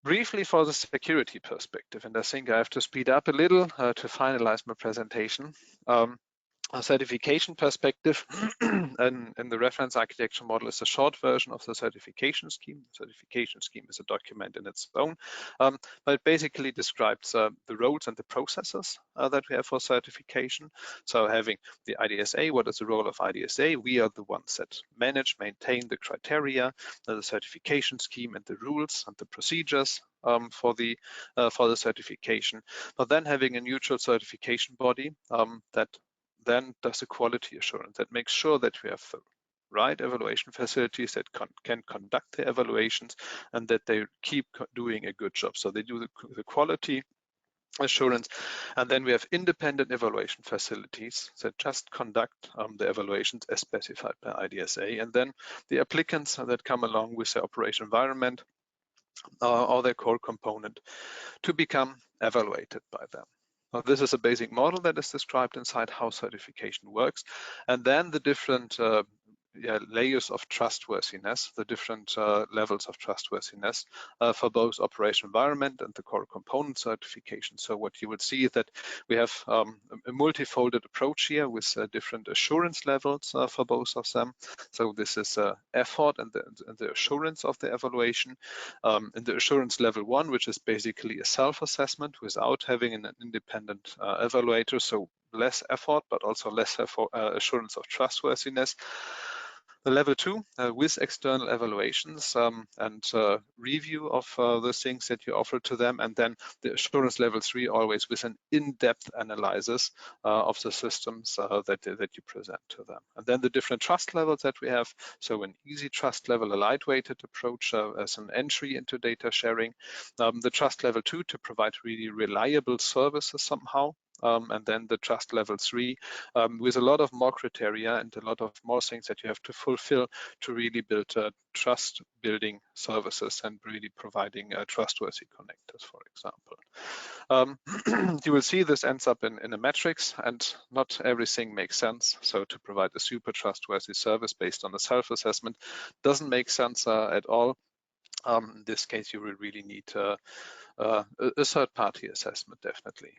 Briefly for the security perspective, and I think I have to speed up a little to finalize my presentation. A certification perspective and in the reference architecture model is a short version of the certification scheme. The certification scheme is a document in its own, but it basically describes the roles and the processes that we have for certification. So having the IDSA, what is the role of IDSA? We are the ones that manage, maintain the criteria, the certification scheme and the rules and the procedures for the certification, but then having a neutral certification body that then does the quality assurance that makes sure that we have the right evaluation facilities that can conduct the evaluations and that they keep doing a good job. So they do the quality assurance, and then we have independent evaluation facilities that just conduct the evaluations as specified by IDSA, and then the applicants that come along with their operation environment or their core component to become evaluated by them. Now, this is a basic model that is described inside how certification works, and then the different layers of trustworthiness, the different levels of trustworthiness for both operation environment and the core component certification. So what you would see is that we have a multifolded approach here with different assurance levels for both of them. So this is effort and the assurance of the evaluation. In the assurance level 1, which is basically a self-assessment without having an independent evaluator, so less effort, but also less assurance of trustworthiness. The level 2 with external evaluations and review of the things that you offer to them, and then the assurance level 3 always with an in-depth analysis of the systems that you present to them. And then the different trust levels that we have, so an easy trust level, a light-weighted approach as an entry into data sharing, the trust level 2 to provide really reliable services somehow, and then the trust level 3 with a lot of more criteria and a lot of more things that you have to fulfill to really build trust building services and really providing trustworthy connectors, for example. You will see this ends up in a matrix, and not everything makes sense. So to provide a super trustworthy service based on a self-assessment doesn't make sense at all. In this case, you will really need a third-party assessment, definitely.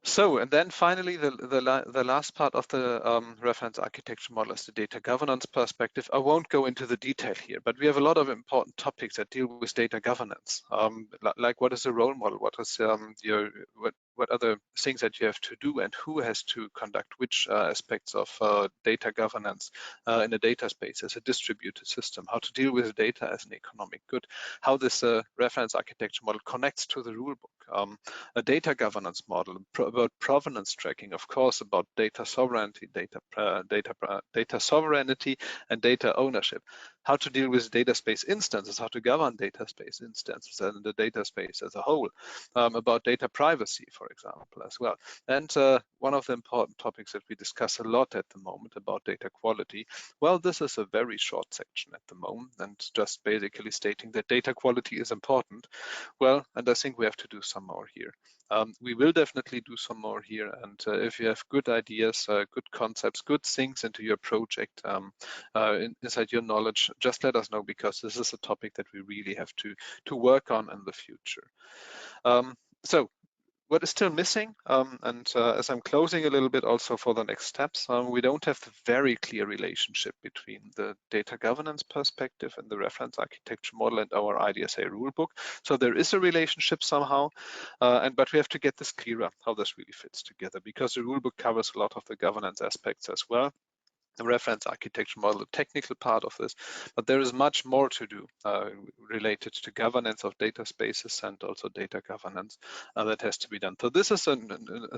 So, and then finally, the last part of the reference architecture model is the data governance perspective. I won't go into the detail here, but we have a lot of important topics that deal with data governance, like what is the role model, what is what are the things that you have to do, and who has to conduct which aspects of data governance in a data space as a distributed system, how to deal with data as an economic good, how this reference architecture model connects to the rule book, a data governance model about provenance tracking, of course, about data sovereignty, data sovereignty and data ownership, how to deal with data space instances, how to govern data space instances and the data space as a whole, about data privacy, for example, as well. And one of the important topics that we discuss a lot at the moment about data quality, well, this is a very short section at the moment and just basically stating that data quality is important. Well, and I think we have to do some more here. We will definitely do some more here, and if you have good ideas, good concepts, good things into your project, inside your knowledge, just let us know, because this is a topic that we really have to work on in the future. So what is still missing, and as I'm closing a little bit also for the next steps, we don't have the very clear relationship between the data governance perspective and the reference architecture model and our IDSA rulebook. So there is a relationship somehow, but we have to get this clearer, how this really fits together, because the rulebook covers a lot of the governance aspects as well. The reference architecture model, the technical part of this, but there is much more to do related to governance of data spaces and also data governance that has to be done. So this is a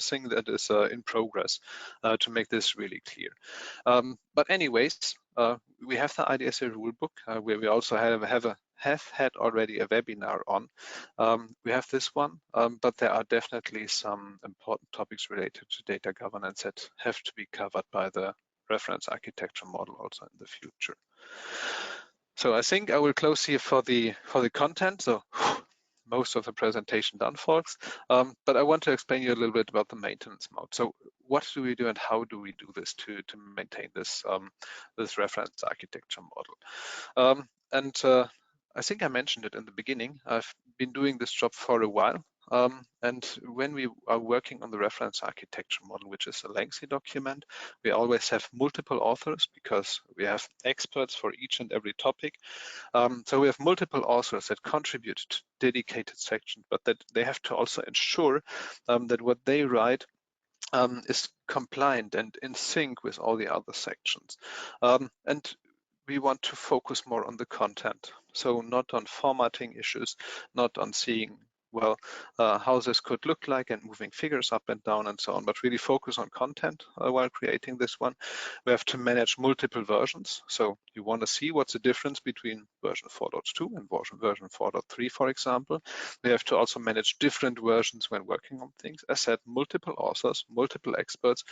thing that is in progress to make this really clear. But anyways, we have the IDSA rulebook where we also have had already a webinar on. We have this one, but there are definitely some important topics related to data governance that have to be covered by the reference architecture model also in the future. So I think I will close here for the content. So most of the presentation done, folks. But I want to explain you a little bit about the maintenance mode. So what do we do and how do we do this to maintain this this reference architecture model? I think I mentioned it in the beginning. I've been doing this job for a while. And when we are working on the reference architecture model, which is a lengthy document, we always have multiple authors because we have experts for each and every topic. So we have multiple authors that contribute to dedicated sections, but that they have to also ensure that what they write is compliant and in sync with all the other sections. And we want to focus more on the content. So not on formatting issues, not on seeing, well, how this could look like and moving figures up and down and so on, but really focus on content while creating this one. We have to manage multiple versions. So you want to see what's the difference between version 4.2 and version 4.3, for example. We have to also manage different versions when working on things. As said, multiple authors, multiple experts,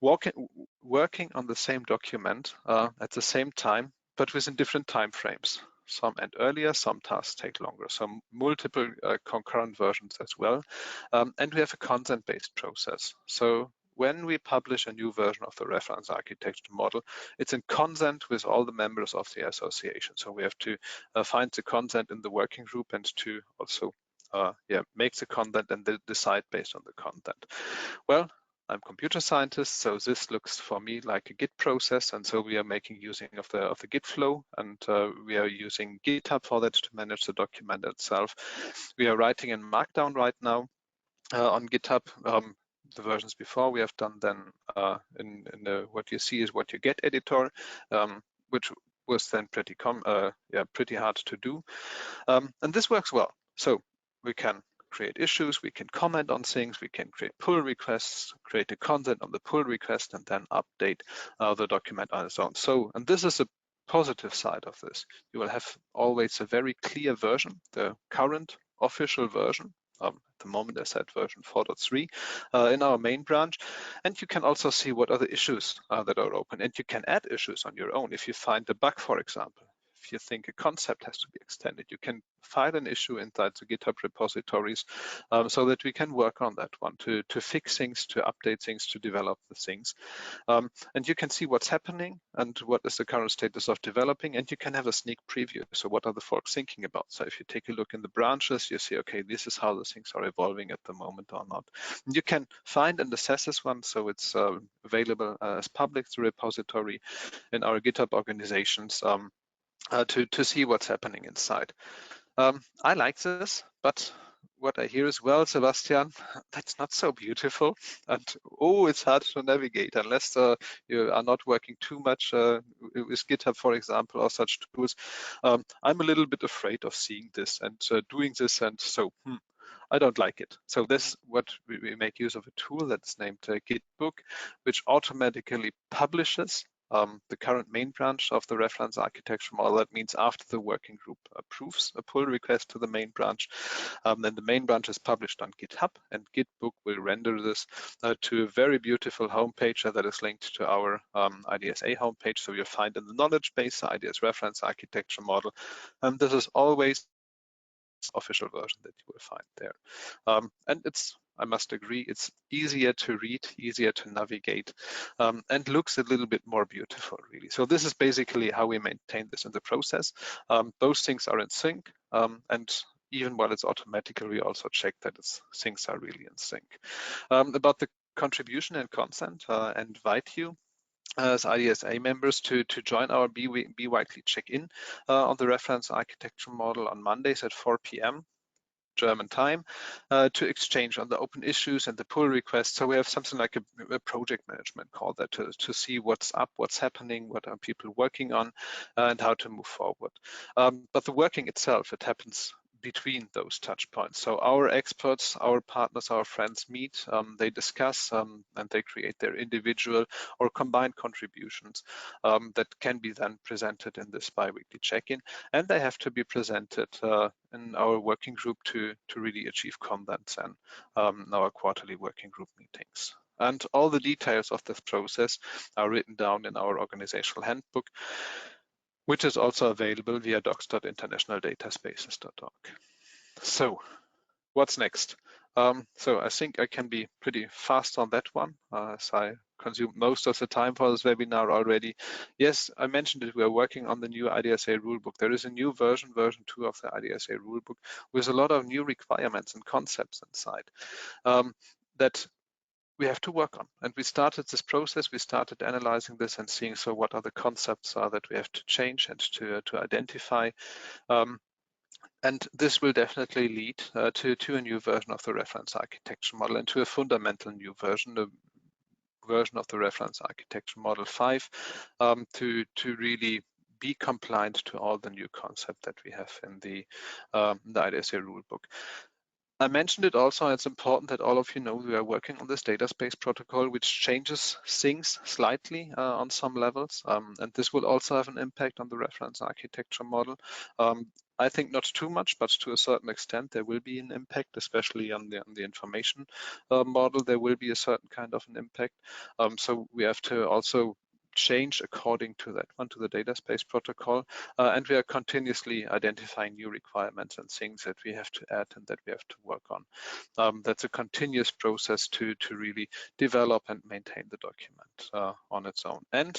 working on the same document at the same time, but within different time frames. Some end earlier, some tasks take longer, some multiple concurrent versions as well. And we have a consent-based process. So when we publish a new version of the reference architecture model, it's in consent with all the members of the association. So we have to find the consent in the working group and to also make the content and decide based on the content. Well, I'm a computer scientist, so this looks for me like a Git process, and so we are making using of the Git flow, and we are using GitHub for that to manage the document itself. We are writing in Markdown right now on GitHub. The versions before we have done then in the what you see is what you get editor, which was then pretty hard to do, and this works well. So we can create issues, we can comment on things, we can create pull requests, create a consent on the pull request, and then update the document on its own. So, and this is a positive side of this. You will have always a very clear version, the current official version. At the moment, I said version 4.3 in our main branch. And you can also see what are the issues that are open. And you can add issues on your own if you find a bug, for example. If you think a concept has to be extended, you can file an issue inside the GitHub repositories so that we can work on that one to fix things, to update things, to develop the things. And you can see what's happening and what is the current status of developing, and you can have a sneak preview. So what are the folks thinking about? So if you take a look in the branches, you see, okay, this is how the things are evolving at the moment or not. And you can find and assess this one, so it's available as public, the repository in our GitHub organizations. To see what's happening inside. I like this, but what I hear as well, Sebastian, that's not so beautiful. And it's hard to navigate unless you are not working too much with GitHub, for example, or such tools. I'm a little bit afraid of seeing this and doing this, and so I don't like it. So this what we make use of a tool that's named Gitbook, which automatically publishes the current main branch of the reference architecture model. That means after the working group approves a pull request to the main branch, then the main branch is published on GitHub, and Gitbook will render this to a very beautiful homepage that is linked to our IDSA homepage. So you'll find in the knowledge base, the IDS Reference Architecture Model. This is always official version that you will find there. And it's, I must agree, it's easier to read, easier to navigate, and looks a little bit more beautiful, really. So this is basically how we maintain this in the process. Those things are in sync, and even while it's automatically, we also check that things are really in sync. About the contribution and consent, I invite you as IDSA members to join our bi-weekly check-in on the reference architecture model on Mondays at 4 p.m. German time to exchange on the open issues and the pull requests. So we have something like a project management call there to see what's up, what's happening, what are people working on, and how to move forward. But the working itself, it happens between those touch points. So our experts, our partners, our friends meet, they discuss, and they create their individual or combined contributions that can be then presented in this bi-weekly check-in, and they have to be presented in our working group to really achieve consensus and our quarterly working group meetings. And all the details of this process are written down in our organizational handbook, which is also available via docs.internationaldataSpaces.org. So what's next? So I think I can be pretty fast on that one, as I consumed most of the time for this webinar already. Yes, I mentioned it, we are working on the new IDSA rulebook. There is a new version 2 of the IDSA rulebook with a lot of new requirements and concepts inside that we have to work on. And we started this process, we started analyzing this and seeing, so what are the concepts that we have to change and to identify. And this will definitely lead to a new version of the reference architecture model and to a fundamental new version, the version of the reference architecture model 5, to really be compliant to all the new concept that we have in the IDSA rulebook. I mentioned it also, it's important that all of you know we are working on this data space protocol, which changes things slightly on some levels, and this will also have an impact on the reference architecture model. I think not too much, but to a certain extent there will be an impact, especially on the information model. There will be a certain kind of an impact. So we have to also change according to that one, to the data space protocol, and we are continuously identifying new requirements and things that we have to add and that we have to work on. That's a continuous process to really develop and maintain the document on its own. And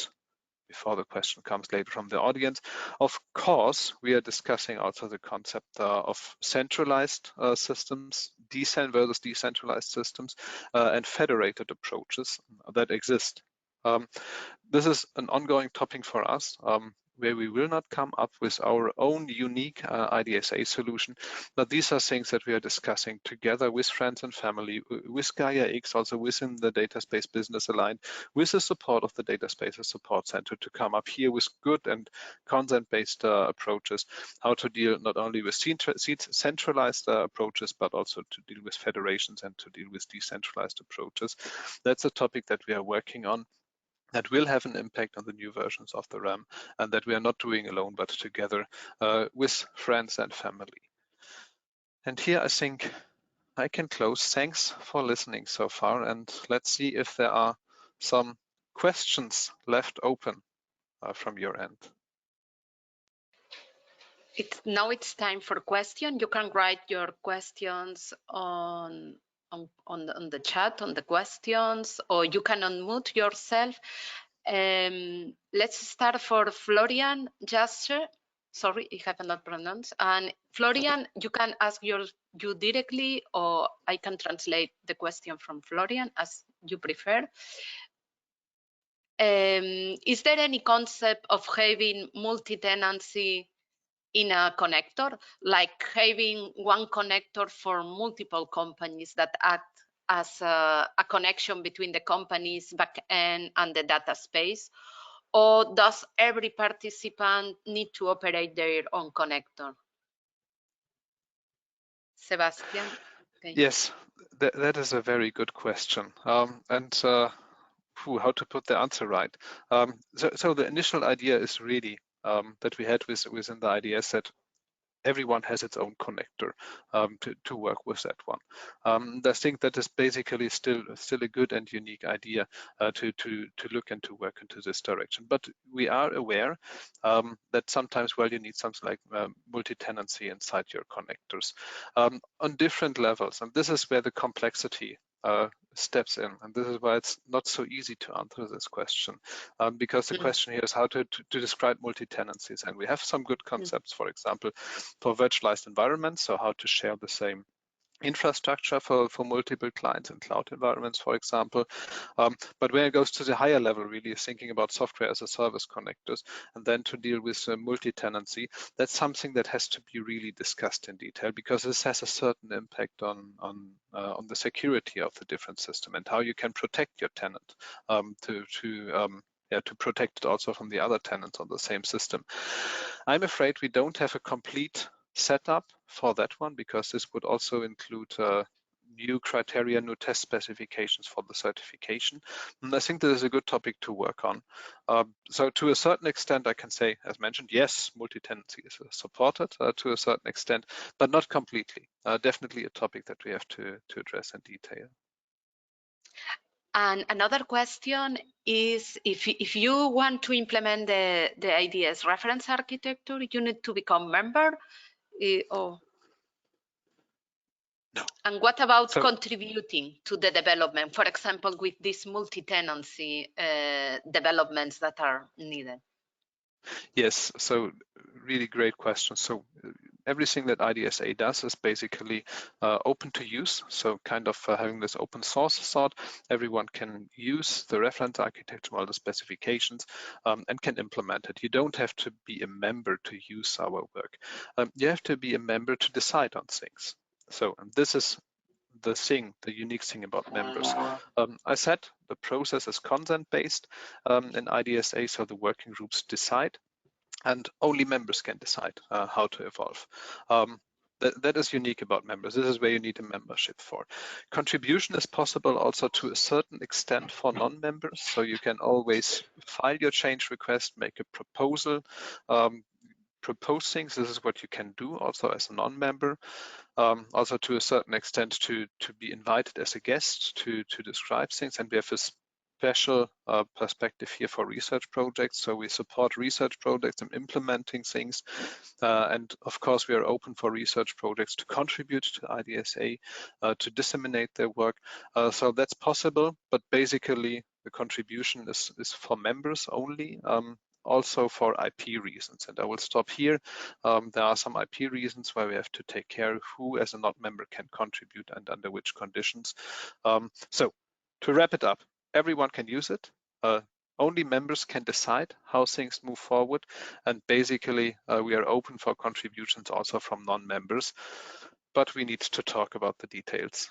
before the question comes later from the audience, of course, we are discussing also the concept of centralized systems, versus decentralized systems, and federated approaches that exist. This is an ongoing topic for us, where we will not come up with our own unique IDSA solution, but these are things that we are discussing together with friends and family, with Gaia X, also within the Dataspace Business Aligned, with the support of the Dataspaces Support Center, to come up here with good and consent-based approaches, how to deal not only with centralized approaches, but also to deal with federations and to deal with decentralized approaches. That's a topic that we are working on, that will have an impact on the new versions of the RAM, and that we are not doing alone, but together with friends and family. And here I think I can close. Thanks for listening so far, and let's see if there are some questions left open from your end. Now it's time for questions. You can write your questions on the chat, on the questions, or you can unmute yourself. Let's start for Florian Jasser. Sorry, I have not pronounced. And Florian, you can ask you directly, or I can translate the question from Florian as you prefer. Is there any concept of having multi-tenancy in a connector, like having one connector for multiple companies that act as a connection between the company's backend and the data space? Or does every participant need to operate their own connector? Sebastian? Yes, that is a very good question. And how to put the answer right. So the initial idea is really that we had within the IDS that everyone has its own connector to work with that one. I think that is basically still a good and unique idea to look and to work into this direction. But we are aware that sometimes, well, you need something like multi-tenancy inside your connectors on different levels, and this is where the complexity steps in, and this is why it's not so easy to answer this question, because the question here is how to describe multi-tenancies, and we have some good concepts, for example, for virtualized environments, so how to share the same infrastructure for multiple clients and cloud environments, for example. But when it goes to the higher level, really thinking about software as a service connectors, and then to deal with multi-tenancy, that's something that has to be really discussed in detail, because this has a certain impact on the security of the different system and how you can protect your tenant to protect it also from the other tenants on the same system. I'm afraid we don't have a complete setup for that one, because this would also include new criteria, new test specifications for the certification. And I think this is a good topic to work on. So to a certain extent, I can say, as mentioned, yes, multi-tenancy is supported to a certain extent, but not completely. Definitely a topic that we have to address in detail. And another question is, if you want to implement the IDS reference architecture, you need to become member, or no. And what about contributing to the development, for example, with these multi-tenancy developments that are needed? Yes, so really great question. So everything that IDSA does is basically open to use. So kind of having this open source thought, everyone can use the reference architecture model, the specifications, and can implement it. You don't have to be a member to use our work. You have to be a member to decide on things. So this is the unique thing about members. I said the process is consent-based in IDSA, so the working groups decide, and only members can decide how to evolve. That is unique about members. This is where you need a membership for. Contribution is possible also to a certain extent for non-members, so you can always file your change request, make a proposal, propose things. This is what you can do also as a non-member. Also to a certain extent to be invited as a guest to describe things, and we have a special perspective here for research projects. So we support research projects in implementing things, and of course we are open for research projects to contribute to IDSA, to disseminate their work. So that's possible, but basically the contribution is for members only. Also for IP reasons, and I will stop here. There are some IP reasons why we have to take care who as a not member can contribute and under which conditions. So to wrap it up, everyone can use it. Only members can decide how things move forward, and basically we are open for contributions also from non-members, but we need to talk about the details.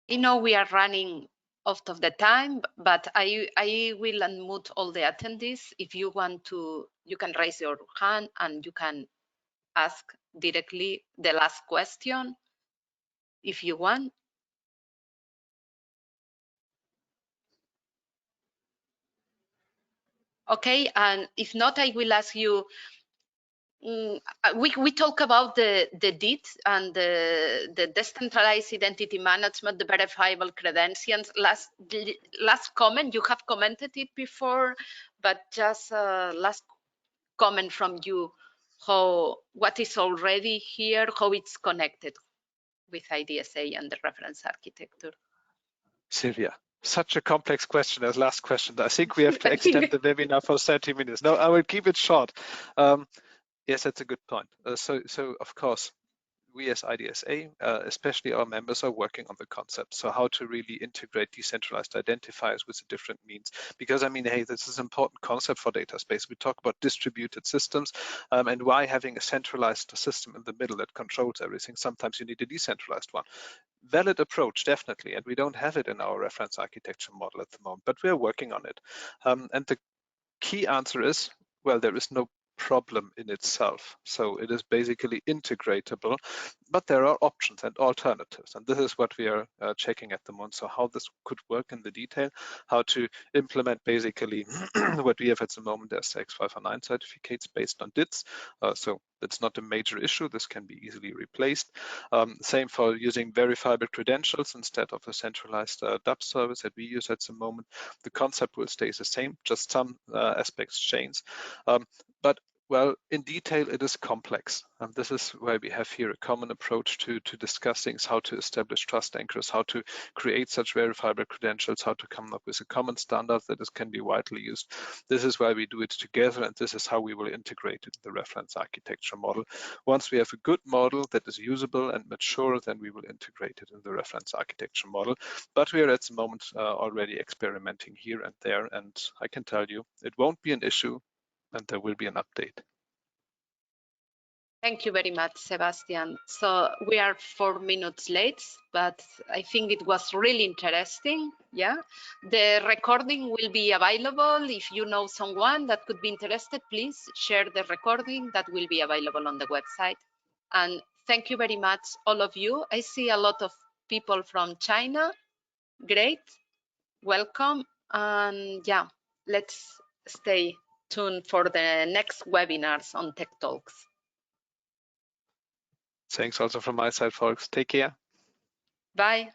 You know, we are running out of the time, but I will unmute all the attendees. If you want to, you can raise your hand and you can ask directly the last question if you want. Okay, and if not, I will ask you, we talk about the DIT and the decentralized identity management, the verifiable credentials. Last comment, you have commented it before, but just last comment from you, what is already here, how it's connected with IDSA and the reference architecture. Silvia, such a complex question as last question. I think we have to extend the webinar for 30 minutes. No, I will keep it short. Yes, that's a good point. So of course, we as IDSA, especially our members, are working on the concept. So how to really integrate decentralized identifiers with the different means. Because I mean, hey, this is an important concept for Dataspace. We talk about distributed systems, and why having a centralized system in the middle that controls everything. Sometimes you need a decentralized one. Valid approach, definitely. And we don't have it in our reference architecture model at the moment, but we're working on it. And the key answer is, well, there is no problem in itself. So it is basically integratable, but there are options and alternatives. And this is what we are checking at the moment. So how this could work in the detail, how to implement basically what we have at the moment as X509 certificates based on DITs. So that's not a major issue. This can be easily replaced. Same for using verifiable credentials instead of a centralized DAP service that we use at the moment. The concept will stay the same, just some aspects change. But Well, in detail, it is complex. And this is why we have here a common approach to discuss things, how to establish trust anchors, how to create such verifiable credentials, how to come up with a common standard that can be widely used. This is why we do it together, and this is how we will integrate it in the reference architecture model. Once we have a good model that is usable and mature, then we will integrate it in the reference architecture model. But we are at the moment already experimenting here and there, and I can tell you it won't be an issue, and there will be an update. Thank you very much, Sebastian. So we are 4 minutes late, but I think it was really interesting. Yeah, the recording will be available. If you know someone that could be interested, please share the recording that will be available on the website. And thank you very much, all of you. I see a lot of people from China. Great, welcome. And yeah, let's stay tuned for the next webinars on Tech Talks. Thanks also from my side, folks. Take care. Bye.